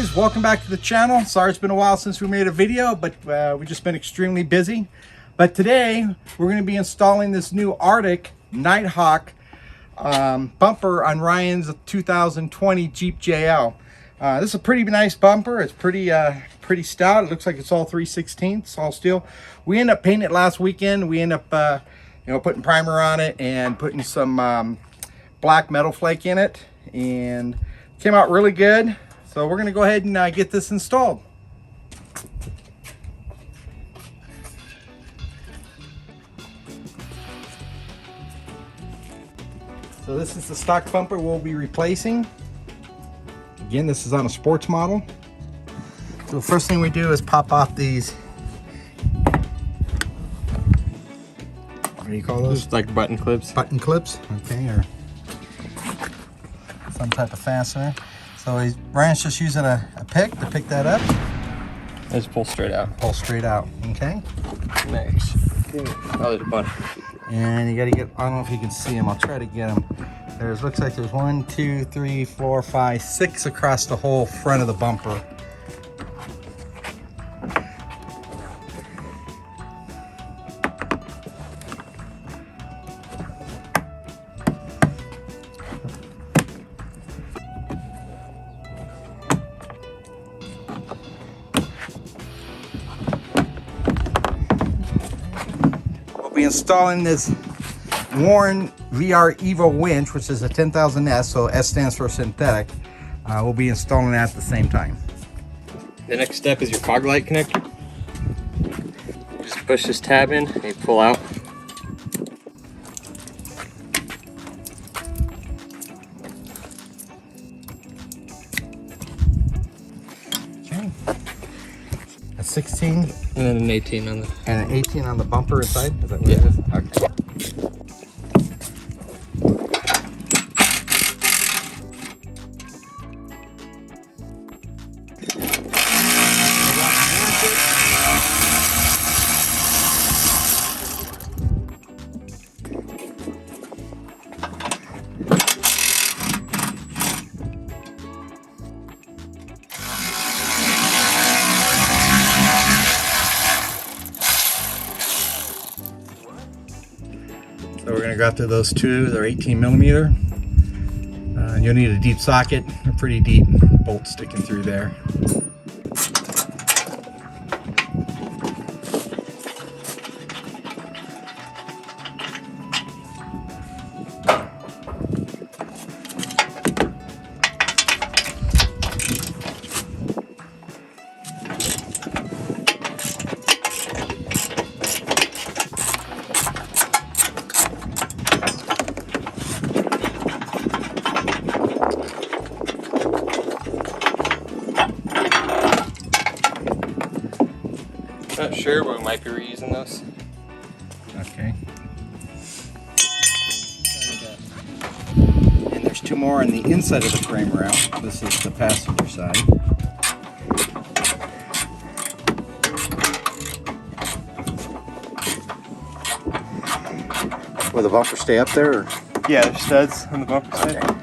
guys, welcome back to the channel. Sorry it's been a while since we made a video, but we've just been extremely busy. But today we're going to be installing this new Artec Nighthawk bumper on Ryan's 2020 Jeep JL. This is a pretty nice bumper. It's pretty stout. It looks like it's all 3/16 all steel. We ended up painting it last weekend. We ended up putting primer on it and putting some black metal flake in it, and it came out really good. So we're going to go ahead and get this installed. So this is the stock bumper we'll be replacing. Again, this is on a sports model. So the first thing we do is pop off these, what do you call those? Just like button clips. Button clips, okay, or some type of fastener. So Ryan's just using a pick to pick that up. Just pull straight out. Pull straight out, okay? Next. Oh, there's a bunch. And you gotta get, I don't know if you can see them, I'll try to get them. Looks like there's 1, 2, 3, 4, 5, 6 across the whole front of the bumper. We'll be installing this Warn VR EVO winch, which is a 10,000S, so S stands for synthetic. We'll be installing that at the same time. The next step is your fog light connector. Just push this tab in and you pull out. Okay. A 16 and then an 18 on the and an 18 on the bumper inside. Is that what it is? Okay. So we're going to go after those two. They're 18 millimeter. You'll need a deep socket, a pretty deep bolt sticking through there. Not sure, but we might be reusing those. Okay. And there's two more on the inside of the frame rail. This is the passenger side. Will the bumper stay up there? Or? Yeah, there's studs on the bumper side. Okay.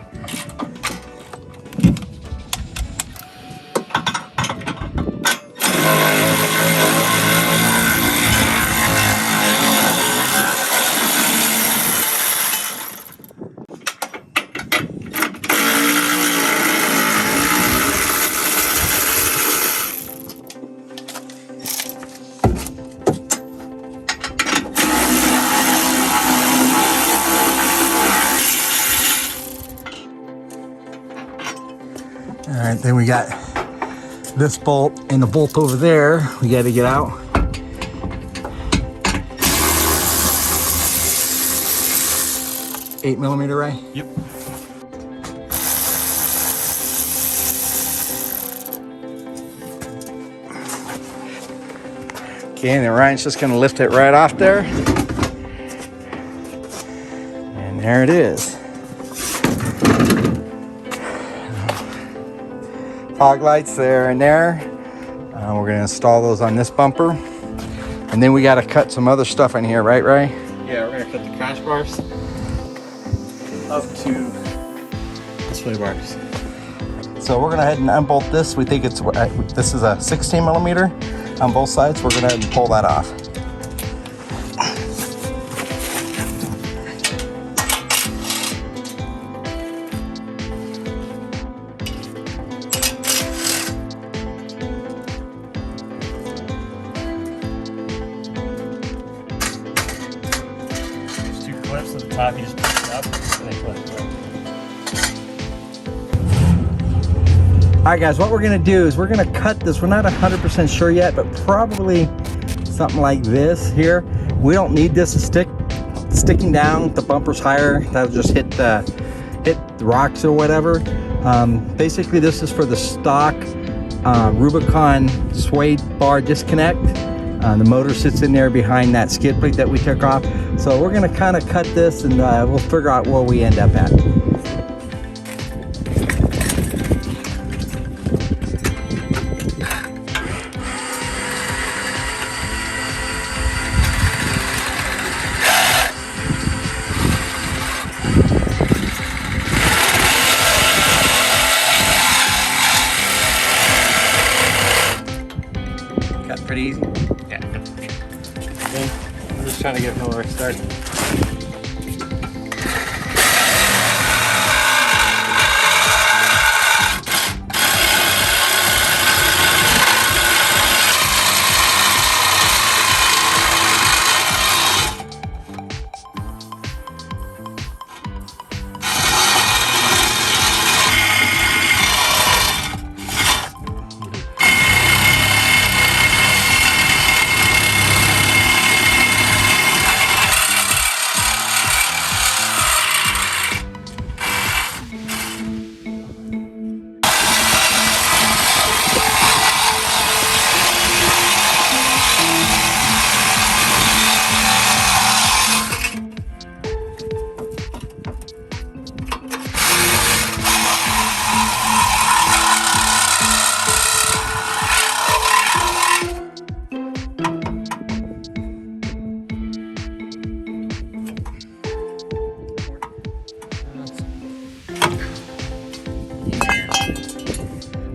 All right, then we got this bolt and the bolt over there. We got to get out. $8 millimeter, right? Yep. Okay, and then Ryan's just going to lift it right off there. And there it is. Fog lights there and there. We're going to install those on this bumper. And then we got to cut some other stuff in here, right, Ray? Yeah, we're going to cut the crash bars up to display bars. So we're gonna head and unbolt this. We think it's this is a 16 millimeter on both sides. We're gonna head and pull that off. There's 2 clips at the top. You just push it up and they clip. All right, guys, what we're gonna do is we're gonna cut this. We're not 100% sure yet, but probably something like this here. We don't need this to sticking down. The bumper's higher. That'll just hit the rocks or whatever. Basically, this is for the stock Rubicon sway bar disconnect. The motor sits in there behind that skid plate that we took off. So we're gonna kind of cut this and we'll figure out where we end up at. Pretty easy. Yeah. I'm just trying to get from where I started.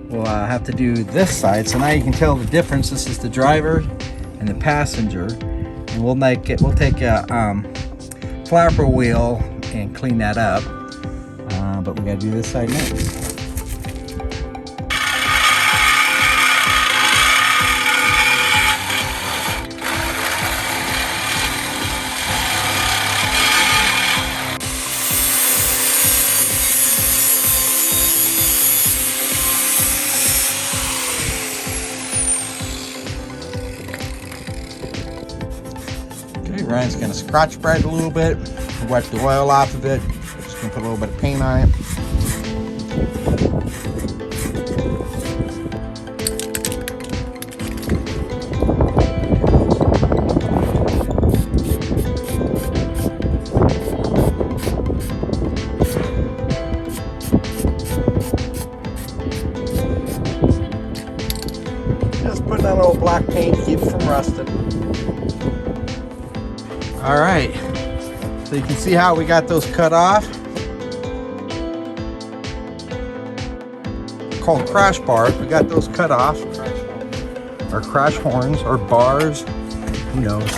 We'll have to do this side. So now you can tell the difference. This is the driver and the passenger. And we'll take a flapper wheel and clean that up. But we gotta do this side next. Ryan's gonna scratch bright a little bit, wipe the oil off of it. Just gonna put a little bit of paint on it. Just putting on a little black paint to keep it from rusting. All right, so you can see how we got those cut off. They're called crash bars. We got those cut off. Or crash horns, or bars, who knows.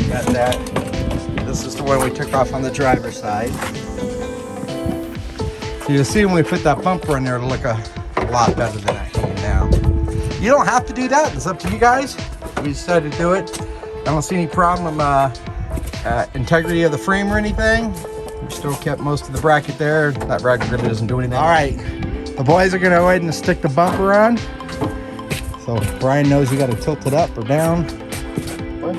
Got that. This is the one we took off on the driver's side. So you'll see when we put that bumper in there, it'll look a lot better than I can now. You don't have to do that. It's up to you guys. We decided to do it. I don't see any problem integrity of the frame or anything. We still kept most of the bracket there. That bracket really doesn't do anything. All right, the boys are gonna go ahead and stick the bumper on. So Brian knows you gotta tilt it up or down. All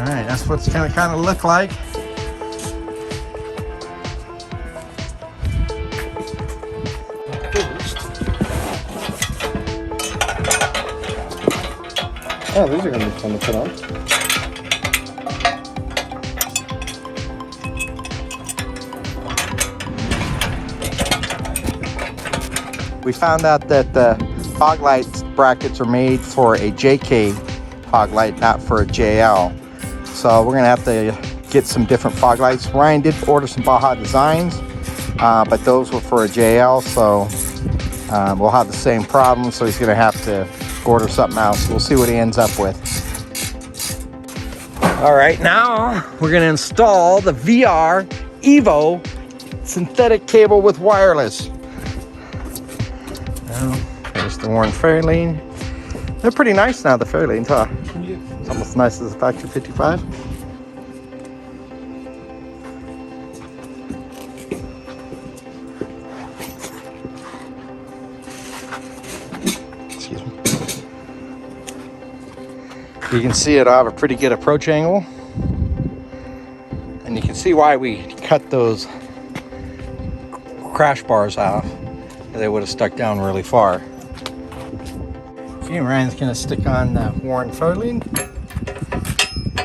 right, that's what it's gonna kind of look like. Oh, these are going to be fun to put on. We found out that the fog light brackets are made for a JK fog light, not for a JL. So we're gonna have to get some different fog lights. Ryan did order some Baja Designs, but those were for a JL, so we'll have the same problem. So he's gonna have to order something else. We'll see what he ends up with. All right, now we're gonna install the VR EVO synthetic cable with wireless. Now, there's the Warn Fairlane. They're pretty nice now, the Fairlanes, huh? It's almost as nice as the Factory 55. Excuse me. You can see it'll have a pretty good approach angle. And you can see why we cut those crash bars off. They would have stuck down really far. Okay, Ryan's gonna stick on the Warn Fairlane.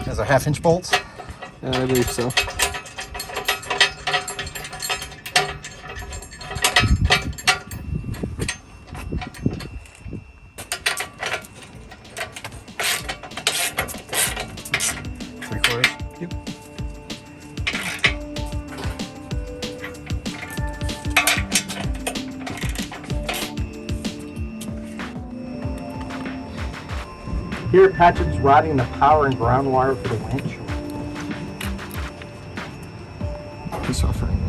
Those are 1/2 inch bolts. I believe so. Three-quarters. Yep. Here, Patrick's routing the power and ground wire for the winch. He's offering it.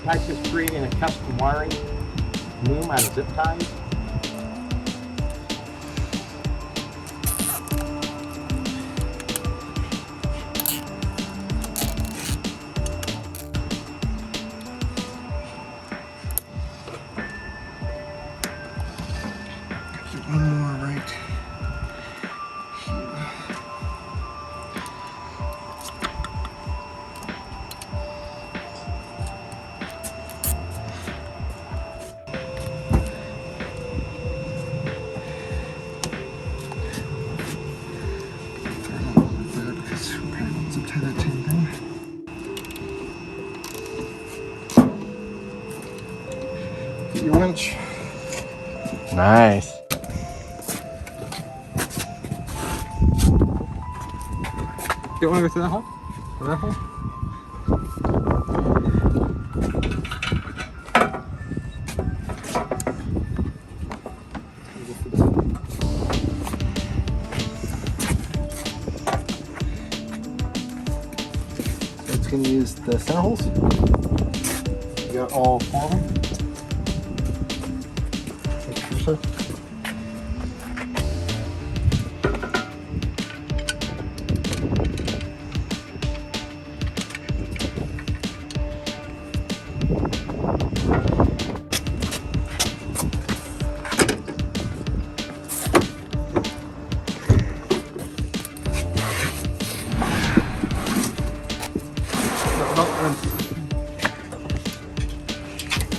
Pat's is creating a custom wiring loom out of zip ties. One more right here. Get your winch. Nice. You want to go through that hole? Or that hole? It's going to use the center holes. You got all 4 of them. Make sure so.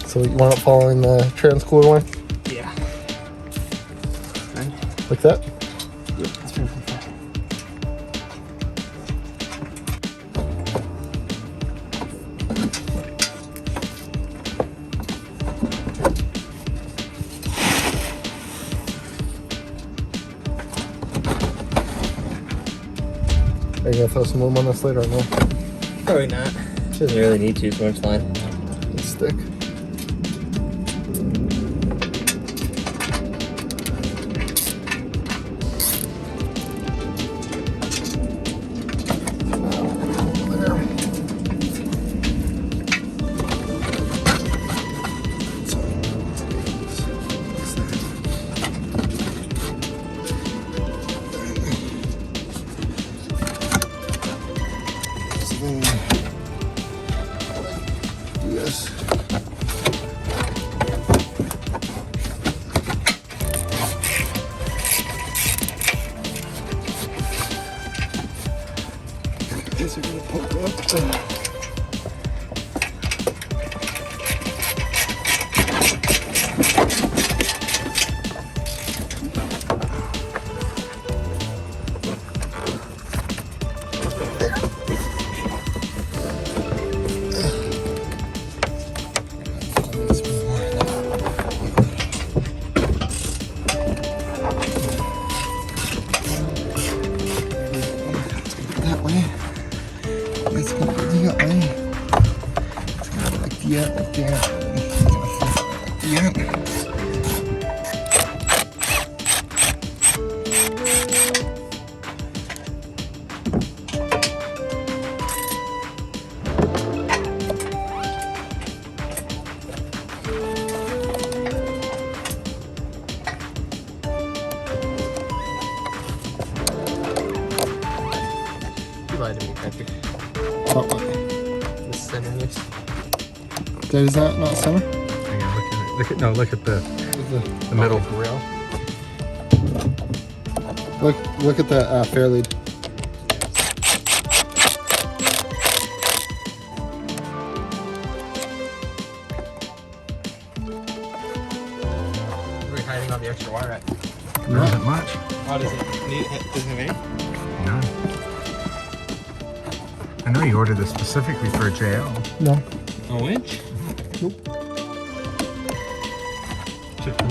So you want it following the transcooler line? Yeah. Like that? Yeah, that's perfect. Are you gonna throw some loom on this later or no? Probably not. Doesn't really need to, so it's fine. It's stick. Yes. These are gonna poke up. Yeah. You lied to me, Patrick. What? The center of this. Is that not center? Hang on, look at it. Look at the middle rail. Look at the fair lead. Where are we hiding all the extra wire at? No. Isn't much. Oh, does it need? Doesn't it make? No. I know you ordered this specifically for a JL. No. A winch? Nope. Take that.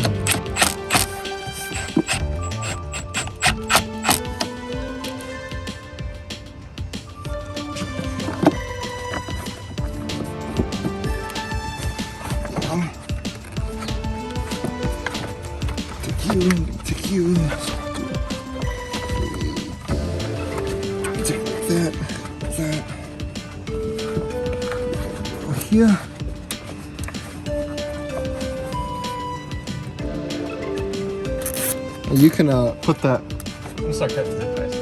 Here. You can put that. Let's start cutting that place.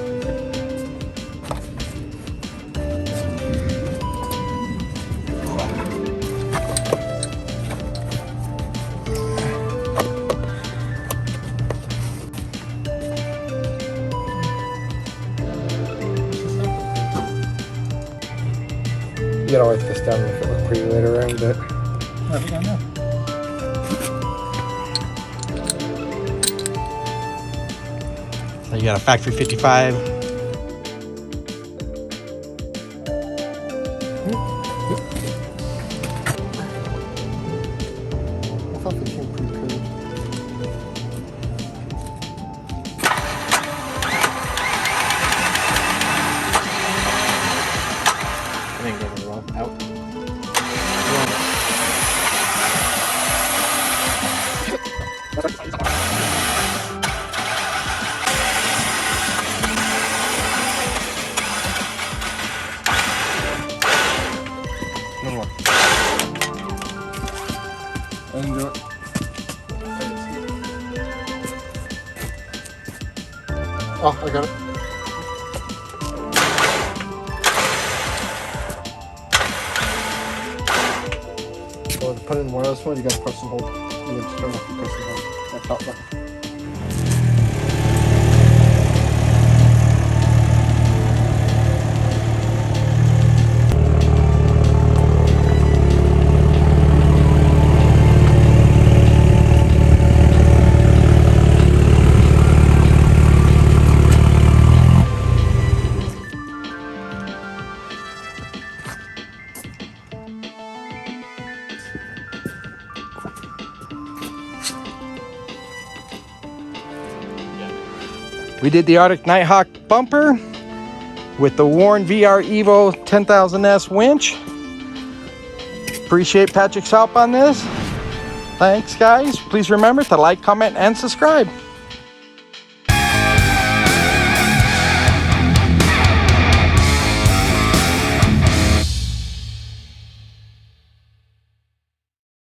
You gotta wipe this down and make it look pretty later on, but I think I know. So you got a factory 55. I thought they came pre-code. I think going wrong. Out. One more. I can do it. Oh, I got it. So to put in wireless mode, you gotta press and hold. And then to turn off, you press and hold. That top button. We did the Artec Nighthawk bumper with the Warn VR EVO 10,000S winch. Appreciate Patrick's help on this. Thanks, guys. Please remember to like, comment, and subscribe.